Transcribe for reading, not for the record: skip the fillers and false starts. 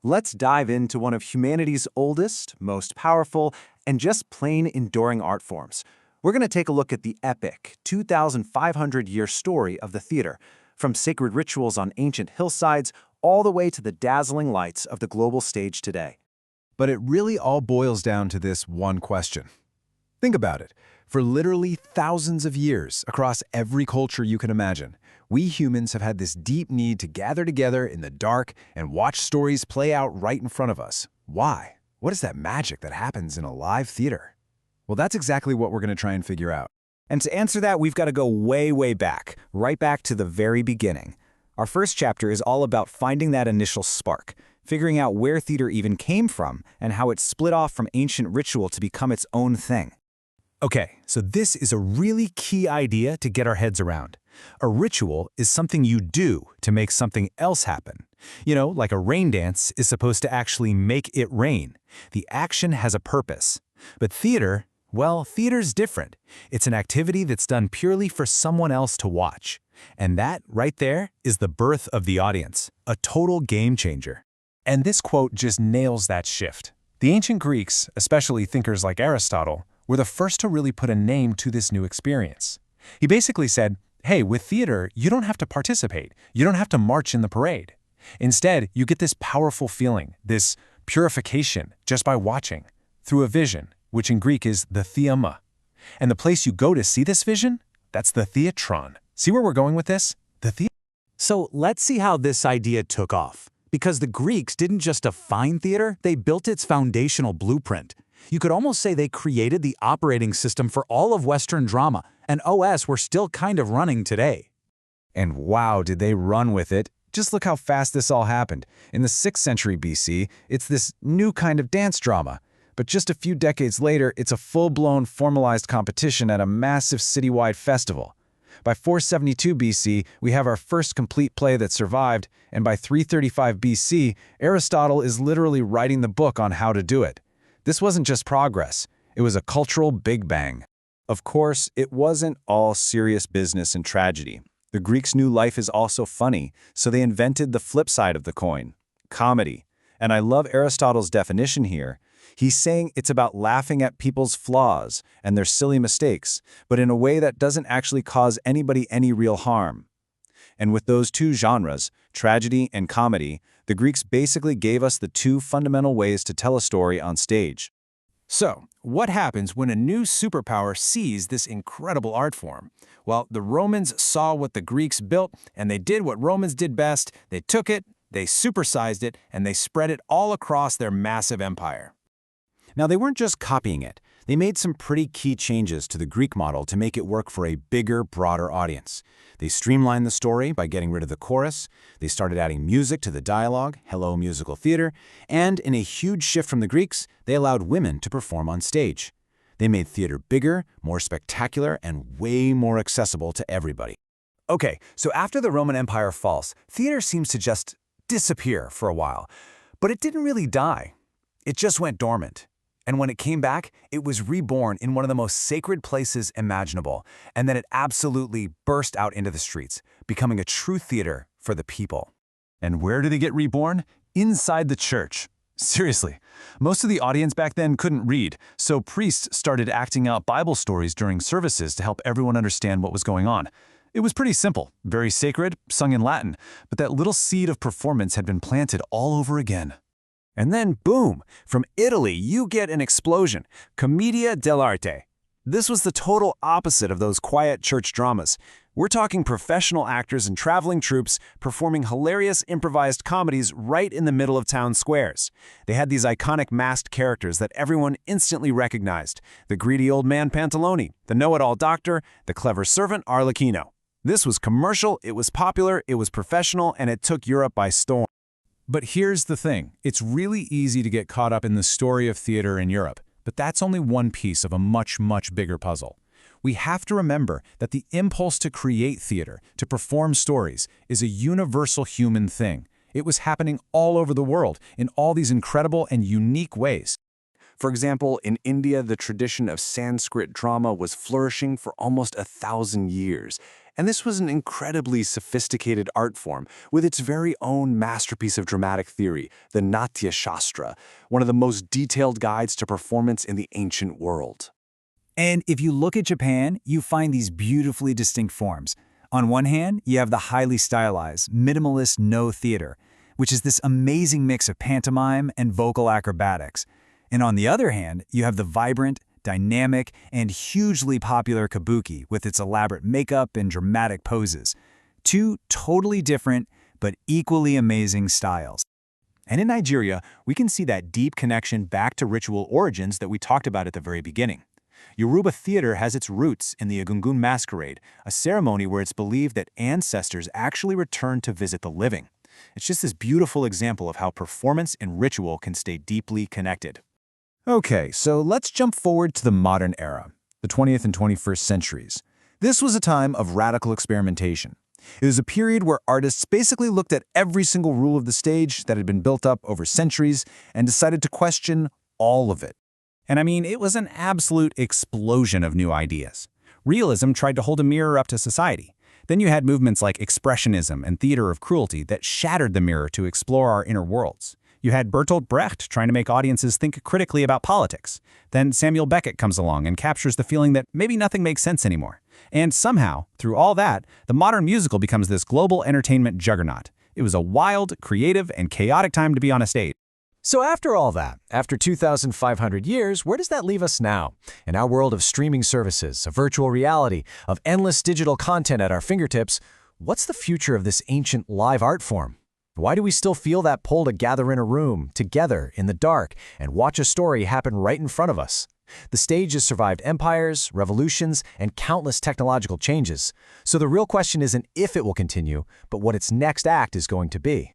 Let's dive into one of humanity's oldest, most powerful, and just plain enduring art forms. We're going to take a look at the epic, 2,500-year story of the theater, from sacred rituals on ancient hillsides all the way to the dazzling lights of the global stage today. But it really all boils down to this one question. Think about it. For literally thousands of years, across every culture you can imagine, we humans have had this deep need to gather together in the dark and watch stories play out right in front of us. Why? What is that magic that happens in a live theater? Well, that's exactly what we're going to try and figure out. And to answer that, we've got to go way, way back, right back to the very beginning. Our first chapter is all about finding that initial spark, figuring out where theater even came from and how it split off from ancient ritual to become its own thing. Okay, so this is a really key idea to get our heads around. A ritual is something you do to make something else happen. You know, like a rain dance is supposed to actually make it rain. The action has a purpose. But theater, well, theater's different. It's an activity that's done purely for someone else to watch. And that, right there, is the birth of the audience, a total game changer. And this quote just nails that shift. The ancient Greeks, especially thinkers like Aristotle, were the first to really put a name to this new experience. He basically said, hey, with theater, you don't have to participate. You don't have to march in the parade. Instead, you get this powerful feeling, this purification, just by watching, through a vision, which in Greek is the theema. And the place you go to see this vision, that's the theatron. See where we're going with this? So let's see how this idea took off. Because the Greeks didn't just define theater, they built its foundational blueprint. You could almost say they created the operating system for all of Western drama, and OS we're still kind of running today. And wow, did they run with it. Just look how fast this all happened. In the 6th century BC, it's this new kind of dance drama. But just a few decades later, it's a full-blown formalized competition at a massive citywide festival. By 472 BC, we have our first complete play that survived, and by 335 BC, Aristotle is literally writing the book on how to do it. This wasn't just progress, it was a cultural Big Bang. Of course, it wasn't all serious business and tragedy. The Greeks knew life is also funny, so they invented the flip side of the coin, comedy. And I love Aristotle's definition here. He's saying it's about laughing at people's flaws and their silly mistakes, but in a way that doesn't actually cause anybody any real harm. And with those two genres, tragedy and comedy, the Greeks basically gave us the two fundamental ways to tell a story on stage. So, what happens when a new superpower sees this incredible art form? Well, the Romans saw what the Greeks built, and they did what Romans did best. They took it, they supersized it, and they spread it all across their massive empire. Now, they weren't just copying it. They made some pretty key changes to the Greek model to make it work for a bigger, broader audience. They streamlined the story by getting rid of the chorus, they started adding music to the dialogue, hello musical theater, and in a huge shift from the Greeks, they allowed women to perform on stage. They made theater bigger, more spectacular, and way more accessible to everybody. Okay, so after the Roman Empire falls, theater seems to just disappear for a while. But it didn't really die. It just went dormant. And when it came back, it was reborn in one of the most sacred places imaginable, and then it absolutely burst out into the streets, becoming a true theater for the people. And where did they get reborn? Inside the church. Seriously, most of the audience back then couldn't read, so priests started acting out Bible stories during services to help everyone understand what was going on. It was pretty simple, very sacred, sung in Latin, but that little seed of performance had been planted all over again. And then, boom, from Italy, you get an explosion, Commedia dell'arte. This was the total opposite of those quiet church dramas. We're talking professional actors and traveling troupes performing hilarious improvised comedies right in the middle of town squares. They had these iconic masked characters that everyone instantly recognized. The greedy old man Pantalone, the know-it-all doctor, the clever servant Arlecchino. This was commercial, it was popular, it was professional, and it took Europe by storm. But here's the thing, it's really easy to get caught up in the story of theater in Europe, but that's only one piece of a much, much bigger puzzle. We have to remember that the impulse to create theater, to perform stories, is a universal human thing. It was happening all over the world in all these incredible and unique ways. For example, in India, the tradition of Sanskrit drama was flourishing for almost 1,000 years. And this was an incredibly sophisticated art form with its very own masterpiece of dramatic theory, the Natya Shastra, one of the most detailed guides to performance in the ancient world. And if you look at Japan, you find these beautifully distinct forms. On one hand, you have the highly stylized, minimalist no theater, which is this amazing mix of pantomime and vocal acrobatics. And on the other hand, you have the vibrant, dynamic, and hugely popular kabuki with its elaborate makeup and dramatic poses. Two totally different, but equally amazing styles. And in Nigeria, we can see that deep connection back to ritual origins that we talked about at the very beginning. Yoruba theater has its roots in the Egungun masquerade, a ceremony where it's believed that ancestors actually return to visit the living. It's just this beautiful example of how performance and ritual can stay deeply connected. Okay, so let's jump forward to the modern era, the 20th and 21st centuries. This was a time of radical experimentation. It was a period where artists basically looked at every single rule of the stage that had been built up over centuries and decided to question all of it. And I mean, it was an absolute explosion of new ideas. Realism tried to hold a mirror up to society. Then you had movements like Expressionism and theater of cruelty that shattered the mirror to explore our inner worlds. You had Bertolt Brecht trying to make audiences think critically about politics. Then Samuel Beckett comes along and captures the feeling that maybe nothing makes sense anymore. And somehow, through all that, the modern musical becomes this global entertainment juggernaut. It was a wild, creative, and chaotic time to be on a stage. So after all that, after 2,500 years, where does that leave us now? In our world of streaming services, of virtual reality, of endless digital content at our fingertips, what's the future of this ancient live art form? Why do we still feel that pull to gather in a room, together, in the dark, and watch a story happen right in front of us? The stage has survived empires, revolutions, and countless technological changes. So the real question isn't if it will continue, but what its next act is going to be.